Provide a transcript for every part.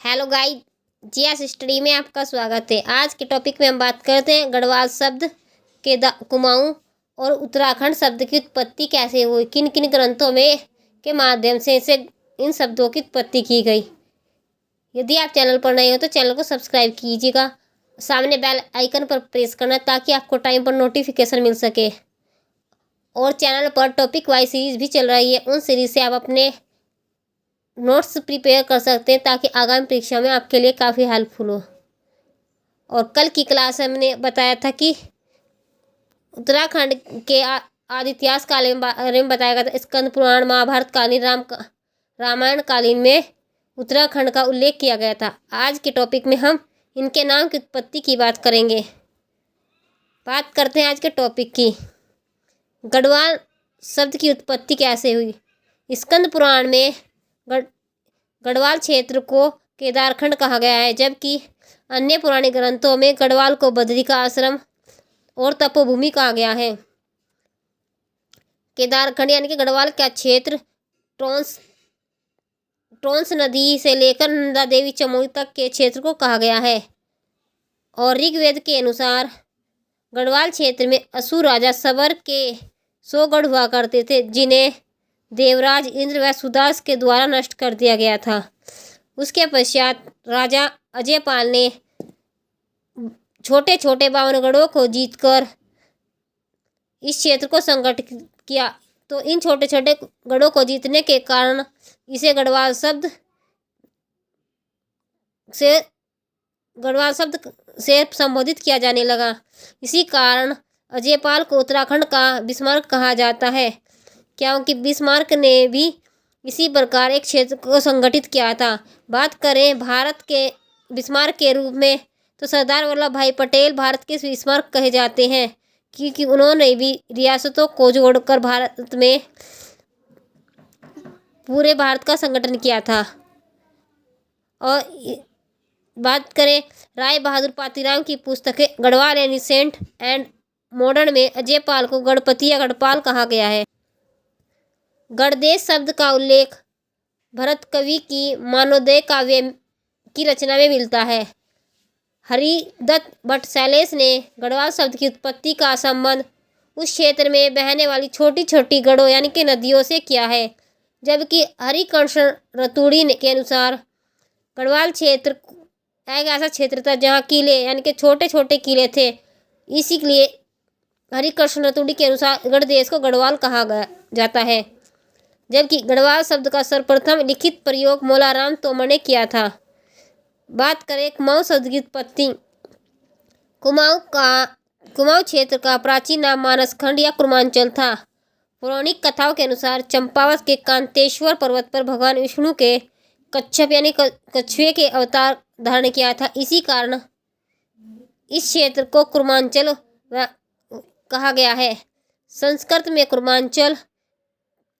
Hello guys, GS study में आपका स्वागत है। आज के टॉपिक में हम बात करते हैं गढ़वाल शब्द के कुमाऊं और उत्तराखंड शब्द की उत्पत्ति कैसे हुई, किन किन ग्रंथों में के माध्यम से इसे इन शब्दों की उत्पत्ति की गई। यदि आप चैनल पर नए हो तो चैनल को सब्सक्राइब कीजिएगा, सामने बेल आइकन पर प्रेस करना ताकि आपको टाइम पर नोटिफिकेशन मिल सके। और चैनल पर टॉपिक वाइज सीरीज भी चल रही है, उन सीरीज से आप अपने नोट्स प्रिपेयर कर सकते हैं ताकि आगामी परीक्षा में आपके लिए काफ़ी हेल्पफुल हो। और कल की क्लास में हमने बताया था कि उत्तराखंड के आदि इतिहास काल के बारे में बताया गया था। स्कंद पुराण, महाभारत कालीन, रामायण कालीन में उत्तराखंड का उल्लेख किया गया था। आज के टॉपिक में हम इनके नाम की उत्पत्ति की बात करेंगे। बात करते हैं आज के टॉपिक की। गढ़वाल शब्द की उत्पत्ति कैसे हुई। स्कंद पुराण में गढ़वाल क्षेत्र को केदारखंड कहा गया है, जबकि अन्य पुराने ग्रंथों में गढ़वाल को बद्री का आश्रम और तपोभूमि कहा गया है। केदारखंड यानी कि गढ़वाल का क्षेत्र टोंस नदी से लेकर नंदा देवी चमोली तक के क्षेत्र को कहा गया है। और ऋग्वेद के अनुसार गढ़वाल क्षेत्र में असुर राजा सबर के 100 गढ़ हुआ करते थे, जिन्हें देवराज इंद्र व सुदास के द्वारा नष्ट कर दिया गया था। उसके पश्चात राजा अजयपाल ने छोटे छोटे 52 गढ़ों को जीतकर इस क्षेत्र को संगठित किया। तो इन छोटे छोटे गढ़ों को जीतने के कारण इसे गढ़वाल शब्द से संबोधित किया जाने लगा। इसी कारण अजयपाल को उत्तराखंड का बिस्मार्क कहा जाता है, क्योंकि बिस्मार्क ने भी इसी प्रकार एक क्षेत्र को संगठित किया था। बात करें भारत के बिस्मार्क के रूप में तो सरदार वल्लभ भाई पटेल भारत के बिस्मार्क कहे जाते हैं, क्योंकि उन्होंने भी रियासतों को जोड़कर भारत में पूरे भारत का संगठन किया था। और बात करें राय बहादुर पातीराम की पुस्तकें गढ़वाल एनिसेंट एंड मॉडर्न में अजयपाल को गढ़पति या गढ़पाल कहा गया है। गढ़देश शब्द का उल्लेख भरत कवि की मानवोदय काव्य की रचना में मिलता है। हरिदत्त भट्ट शैलेश ने गढ़वाल शब्द की उत्पत्ति का संबंध उस क्षेत्र में बहने वाली छोटी छोटी गढ़ों यानी कि नदियों से किया है, जबकि हरिकर्षण रतूड़ी के अनुसार गढ़वाल क्षेत्र एक ऐसा क्षेत्र था जहाँ किले यानी कि छोटे छोटे किले थे। इसीलिए हरिकर्षण रतूड़ी के अनुसार गढ़देश को गढ़वाल कहा जाता है, जबकि गढ़वाल शब्द का सर्वप्रथम लिखित प्रयोग मोलाराम तोमर ने किया था। बात करें कुमाऊं शब्द की उत्पत्ति। कुमाऊं क्षेत्र का प्राचीन नाम मानसखंड या कुर्मांचल था। पौराणिक कथाओं के अनुसार चंपावत के कांतेश्वर पर्वत पर भगवान विष्णु के कच्छप यानी कछुए के अवतार धारण किया था। इसी कारण इस क्षेत्र को कुर्मांचल कहा गया है। संस्कृत में कुर्मांचल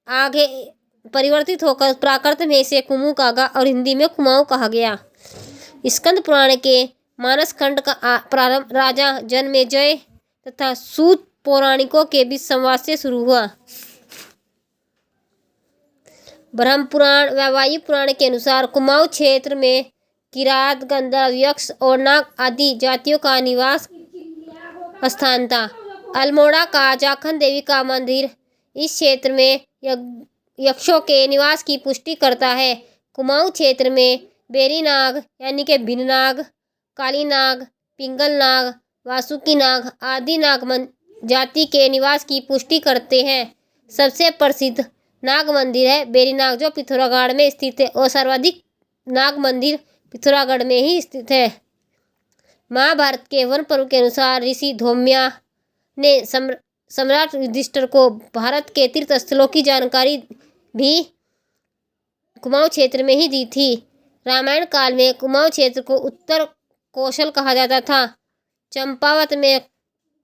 आगे परिवर्तित होकर प्राकृत में इसे कुमू कहा और हिंदी में कुमाऊं कहा गया। स्कंद पुराण के मानसखंड का प्रारंभ राजा जनमेजय तथा सूत पौराणिकों के बीच संवाद से शुरू हुआ। ब्रह्म पुराण व वायु पुराण के अनुसार कुमाऊं क्षेत्र में किरात, गंधर्व, यक्ष और नाग आदि जातियों का निवास स्थान था। अल्मोड़ा का जाखन देवी का मंदिर इस क्षेत्र में यक्षों के निवास की पुष्टि करता है। कुमाऊं क्षेत्र में बेरी नाग यानी कि भिन्न नाग, काली नाग, पिंगल नाग, वासुकी नाग आदि नाग जाति के निवास की पुष्टि करते हैं। सबसे प्रसिद्ध नाग मंदिर है बेरी नाग, जो पिथौरागढ़ में स्थित है, और सर्वाधिक नाग मंदिर पिथौरागढ़ में ही स्थित है। महाभारत के वन पर्व के अनुसार ऋषि धौम्या ने सम्राट युधिष्ठिर को भारत के तीर्थ स्थलों की जानकारी भी कुमाऊं क्षेत्र में ही दी थी। रामायण काल में कुमाऊं क्षेत्र को उत्तर कौशल कहा जाता था। चंपावत में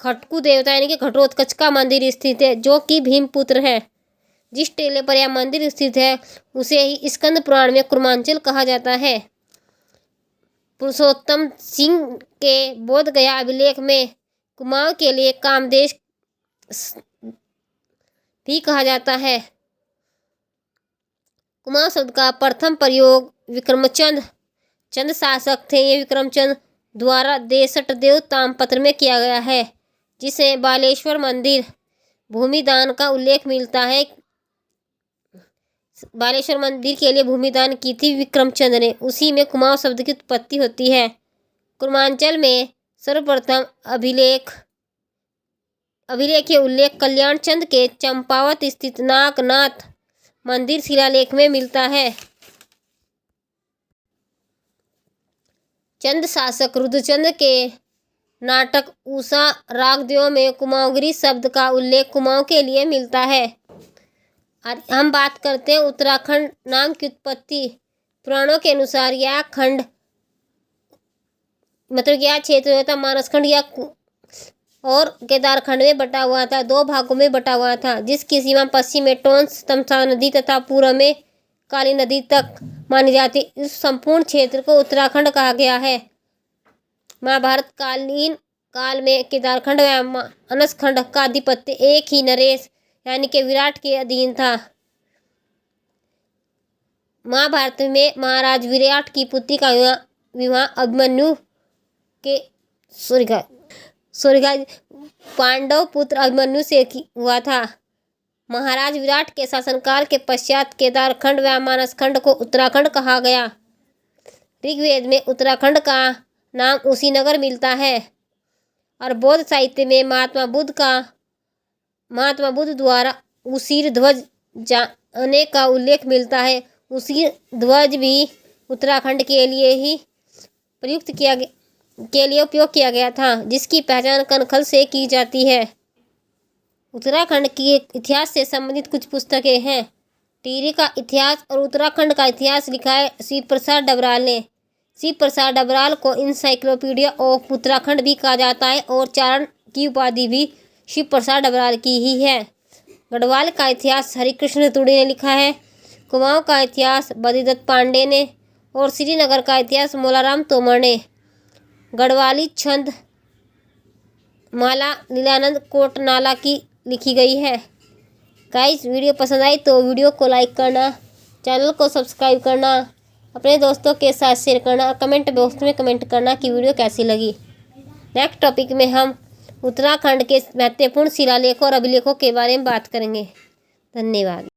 खटकू देवता यानी कि घटोत्कच का मंदिर स्थित है, जो कि भीमपुत्र है। जिस टीले पर यह मंदिर स्थित है उसे ही स्कंद पुराण में कुर्मांचल कहा जाता है। पुरुषोत्तम सिंह के बोध गया अभिलेख में कुमाऊं के लिए कामदेश भी कहा जाता है। कुमाऊं शब्द का प्रथम प्रयोग विक्रमचंद चंद शासक थे। ये विक्रमचंद द्वारा 63 ताम्रपत्र में किया गया है, जिसे बालेश्वर मंदिर भूमिदान का उल्लेख मिलता है। बालेश्वर मंदिर के लिए भूमिदान की थी विक्रमचंद ने। उसी में कुमाऊं शब्द की उत्पत्ति होती है। कुर्मांचल में सर्वप्रथम अभिलेख के उल्लेख कल्याण चंद के चंपावत स्थित नागनाथ मंदिर शिलालेख में मिलता है। चंद शासक रुद्रचंद के नाटक उषा रागदेव में कुमाऊँगिरी शब्द का उल्लेख कुमाऊं के लिए मिलता है। हम बात करते हैं उत्तराखंड नाम की उत्पत्ति। पुराणों के अनुसार यह खंड मतलब यह क्षेत्र था मानसखंड या और केदारखंड में बटा हुआ था। 2 भागों में बटा हुआ था, जिसकी सीमा पश्चिम में टोंस तमसा नदी तथा पूर्व में काली नदी तक मानी जाती। इस संपूर्ण क्षेत्र को उत्तराखंड कहा गया है। महाभारत कालीन काल में केदारखंड व मानसखंड का आधिपत्य एक ही नरेश यानी कि विराट के अधीन था। महाभारत में महाराज विराट की पुत्री का विवाह अभिमन्यु के पांडव पुत्र अभिमन्यु से हुआ था। महाराज विराट के शासनकाल के पश्चात केदारखंड व मानसखंड को उत्तराखंड कहा गया। ऋग्वेद में उत्तराखंड का नाम उसीनगर मिलता है और बौद्ध साहित्य में महात्मा बुद्ध द्वारा उसीर ध्वज जाने का उल्लेख मिलता है। उसीर ध्वज भी उत्तराखंड के लिए उपयोग किया गया था, जिसकी पहचान कनखल से की जाती है। उत्तराखंड के इतिहास से संबंधित कुछ पुस्तकें हैं। टिहरी का इतिहास और उत्तराखंड का इतिहास लिखा है शिव प्रसाद डबराल ने। शिव प्रसाद डबराल को इंसाइक्लोपीडिया ऑफ उत्तराखंड भी कहा जाता है और चारण की उपाधि भी शिव प्रसाद डबराल की ही है। गढ़वाल का इतिहास हरिकृष्ण तुड़ी ने लिखा है। कुमाऊं का इतिहास बद्रीदत्त पांडे ने और श्रीनगर का इतिहास मोलाराम तोमर ने। गढ़वाली छंद माला लीलानंद कोटनाला की लिखी गई है। गाइस, वीडियो पसंद आई तो वीडियो को लाइक करना, चैनल को सब्सक्राइब करना, अपने दोस्तों के साथ शेयर करना और कमेंट बॉक्स में कमेंट करना कि वीडियो कैसी लगी। नेक्स्ट टॉपिक में हम उत्तराखंड के महत्वपूर्ण शिलालेखों और अभिलेखों के बारे में बात करेंगे। धन्यवाद।